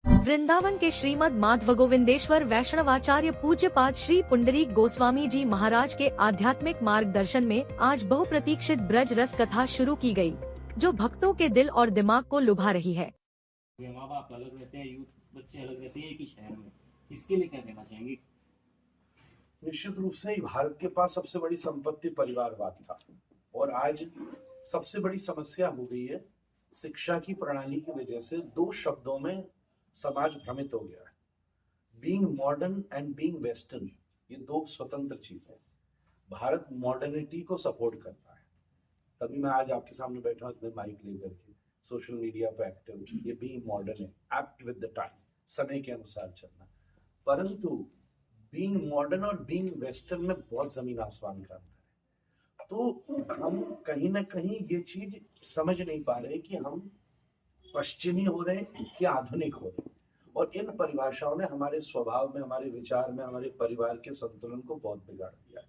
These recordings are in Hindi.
वृंदावन के श्रीमद माधव गोविंदेश्वर वैष्णवाचार्य पूज्यपाद श्री पुंडरीक गोस्वामी जी महाराज के आध्यात्मिक मार्गदर्शन में आज बहुप्रतीक्षित ब्रज रस कथा शुरू की गई, जो भक्तों के दिल और दिमाग को लुभा रही है। माँ बाप अलग रहते हैं, यूथ बच्चे अलग रहते हैं एक ही शहर में, इसके लिए क्या कहना चाहेंगे? निश्चित रूप से भारत के पास सबसे बड़ी संपत्ति परिवारवाद था और आज सबसे बड़ी समस्या हो गई है शिक्षा की प्रणाली की वजह से। दो शब्दों में समाज भ्रमित हो गया है, being modern and being western. ये दो स्वतंत्र चीजें हैं। भारत मॉडर्निटी को सपोर्ट करता है, तभी मैं आज आपके सामने बैठा हूं इतने माइक लेकर के, सोशल मीडिया पे एक्टिव। ये बीइंग मॉडर्न है, एप्ट विद द टाइम, समय के अनुसार चलना। परंतु बीइंग मॉडर्न और बीइंग वेस्टर्न में बहुत जमीन आसमान का अंतर है। तो हम कहीं ना कहीं ये चीज समझ नहीं पा रहे कि हम पश्चिमी हो रहे कि आधुनिक हो रहे, और इन परिभाषाओं ने हमारे स्वभाव में, हमारे विचार में, हमारे परिवार के संतुलन को बहुत बिगाड़ दिया है।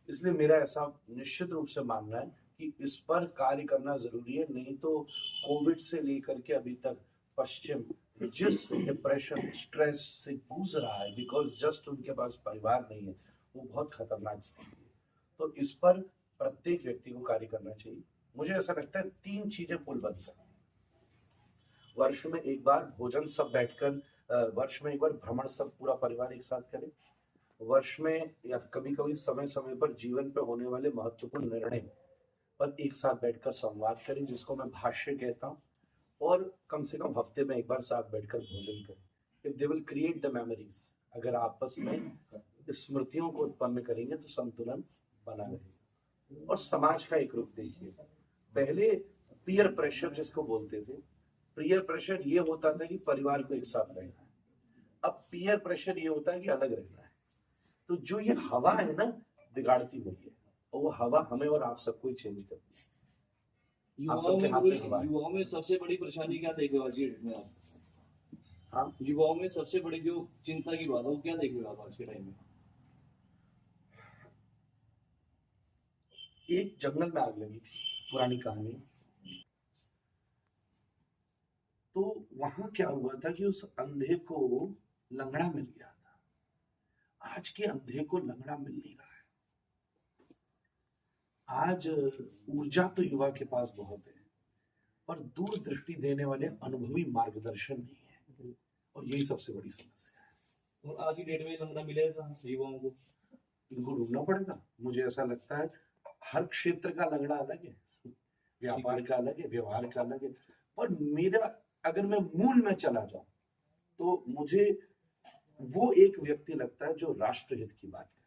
इसलिए मेरा ऐसा निश्चित रूप से मानना है कि इस पर कार्य करना जरूरी है। नहीं तो कोविड से लेकर के अभी तक पश्चिम जिस डिप्रेशन, स्ट्रेस से गूंज रहा है, बिकॉज जस्ट उनके पास परिवार नहीं है, वो बहुत खतरनाक स्थिति है। तो इस पर प्रत्येक व्यक्ति को कार्य करना चाहिए। मुझे ऐसा लगता है 3 चीजें पुल बन सकती हैं। वर्ष में एक बार भोजन सब बैठकर, वर्ष में एक बार भ्रमण सब पूरा परिवार एक साथ करें, वर्ष में या कभी कभी समय समय पर जीवन पे होने वाले महत्वपूर्ण निर्णय पर एक साथ बैठकर संवाद करें, जिसको मैं भाष्य कहता हूँ, और कम से कम हफ्ते में एक बार साथ बैठकर भोजन करें। If they will create the memories, अगर आपस में स्मृतियों को उत्पन्न करेंगे तो संतुलन बना रहेगा। और समाज का एक रूप देखिए, पहले पीयर प्रेशर जिसको बोलते थे, पीयर प्रेशर ये होता था कि परिवार को एक साथ रहना है, अब पीयर प्रेशर ये होता है कि अलग रहना है। तो जो ये हवा है ना बिगाड़ती हुई है, और वो हवा हमें और आप सबको चेंज करती है। युवाओं में सबसे बड़ी परेशानी क्या देख रहे हो? हाँ, युवाओं में सबसे बड़ी जो चिंता की बात है वो क्या देख रहे हो आप आज के टाइम में? एक जंगल में आग लगी थी, पुरानी कहानी। तो वहां क्या हुआ था कि उस अंधे को लंगड़ा मिल गया था। आज के अंधे को लंगड़ा मिल नहीं रहा है। आज ऊर्जा तो युवा के पास बहुत है, पर दूरदृष्टि देने वाले अनुभवी मार्गदर्शन नहीं है, और यही सबसे बड़ी समस्या है। और आज की डेट में लंगड़ा मिलेगा युवाओं को? इनको ढूंढना पड़ेगा। मुझे ऐसा लगता है हर क्षेत्र का लंगड़ा अलग है, व्यापार का अलग है, व्यवहार का अलग है। पर मेरा, अगर मैं मूल में चला जाऊं तो मुझे वो एक व्यक्ति लगता है जो राष्ट्रहित की बात करे।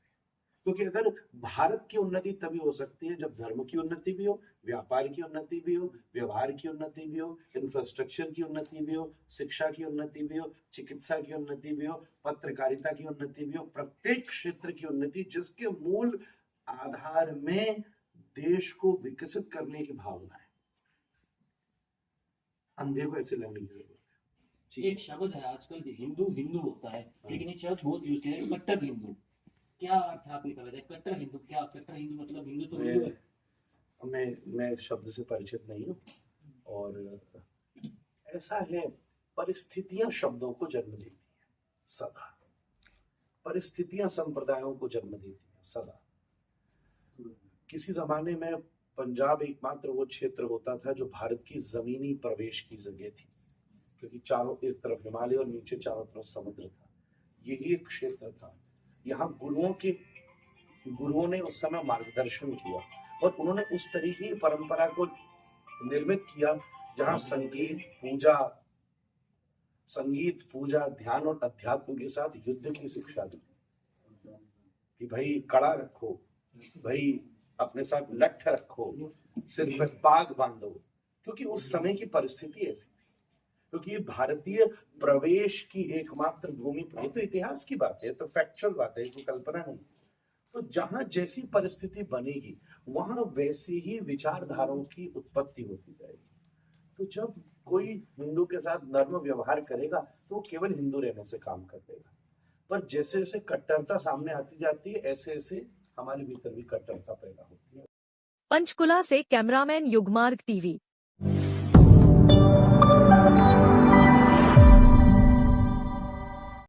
क्योंकि अगर भारत की उन्नति तभी हो सकती है जब धर्म की उन्नति भी हो, व्यापार की उन्नति भी हो, व्यवहार की उन्नति भी हो, इंफ्रास्ट्रक्चर की उन्नति भी हो, शिक्षा की उन्नति भी हो, चिकित्सा की उन्नति भी हो, पत्रकारिता की उन्नति भी हो, प्रत्येक क्षेत्र की उन्नति, जिसके मूल आधार में देश को विकसित करने की भावना है। अंधे को ऐसे लगने की जरूरत है। एक शब्द है आजकल हिंदू हिंदू होता है, लेकिन एक शब्द बहुत यूज किया है, कट्टर हिंदू। क्या अर्थ आप निकाला जाए कट्टर हिंदू? क्या कट्टर हिंदू मतलब? हिंदू तो हिंदू है। मैं शब्द से परिचित नहीं हूँ, और ऐसा है, परिस्थितियां शब्दों को जन्म देती हैं सदा, परिस्थितियां संप्रदायों को जन्म देती हैं सदा। किसी जमाने में पंजाब एकमात्र वो क्षेत्र होता था जो भारत की जमीनी प्रवेश की जगह थी, क्योंकि चारों एक तरफ हिमालय और नीचे चारों तरफ समुद्र था। यही एक क्षेत्र था। यहाँ गुरुओं ने उस समय मार्गदर्शन किया, और उन्होंने उस तरीके की परंपरा को निर्मित किया जहाँ संगीत पूजा ध्यान और अध्यात्म के साथ युद्ध की शिक्षा दी कि भाई कड़ा रखो, भाई अपने साथ लठ रखो, सिर पे पाग बांधो, क्योंकि उस समय की परिस्थिति ऐसी थी। क्योंकि ये भारतीय प्रवेश की एकमात्र भूमि, ये तो इतिहास की बात है, तो फैक्चुअल बात है, तो कल्पना नहीं। तो जहां जैसी परिस्थिति बनेगी वहां वैसी ही विचारधाराओं की उत्पत्ति होती जाएगी। तो जब कोई हिंदू के साथ नर्म व्यवहार करेगा तो वो केवल हिंदू रहने से काम कर देगा, पर जैसे जैसे कट्टरता सामने आती जाती है, ऐसे ऐसे हमारे भीतर भी कट्टरता पैदा होती है। पंचकुला से कैमरामैन युगमार्ग टीवी।